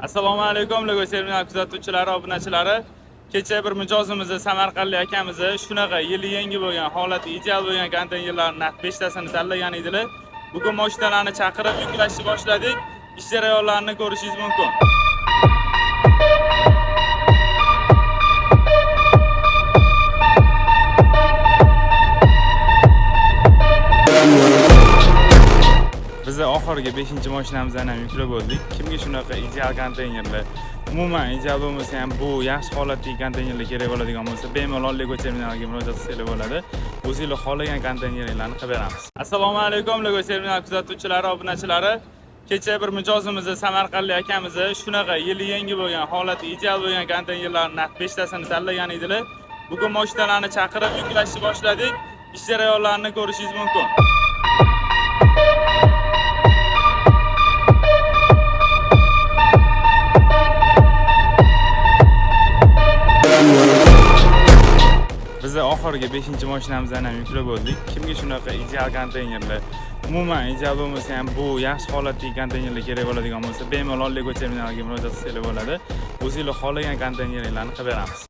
Assalomu alaykum, Lego serial kuzatuvchilari, obunachilari. Kecha bir mijozimizni Samarqandlik akamizni shunaqa yili yangi bo'lgan, holati ideal bo'lgan konteynerlarning naq 5 tasini tanlagan edilar. Bugun mashinalarni chaqirib yuklashni boshladik. Ish jarayonlarini ko'rishingiz mumkin. Biz oxirgi 5-mashinamizni ham yuklab bo'ldik. Kimga shunaqa ideal konteynerlar, umuman ideal bo'lmasa ham bu yaxshi holatdagi konteynerlar kerak bo'ladigan bo'lsa, bemalol Lego terminaliga murojaat qilsanglar bo'ladi. O'zingizlar xohlagan konteynerlarni qilib beramiz. Assalomu alaykum, Lego terminal kuzatuvchilari, obunachilari. Kecha bir mijozimizni Samarqandlik akamizni shunaqa yili yangi bo'lgan, holati ideal bo'lgan konteynerlarning naq 5 tasini tanlagan edilar. Bugun mashinalarni chaqirib yuklashni boshladik. Ish jarayonlarini ko'rishingiz mumkin. Biz oxirgi 5-mashinamizni ham yuklab bo'ldik. Kimga shunaqa ideal konteynerlar, umuman ideal bo'lmasa ham bu yaxshi holatdagi konteynerlar kerak bo'ladigan bo'lsa, bemalol Lego terminaliga murojaat qilsanglar bo'ladi. O'zingizlar xohlagan konteynerlarni qilib beramiz.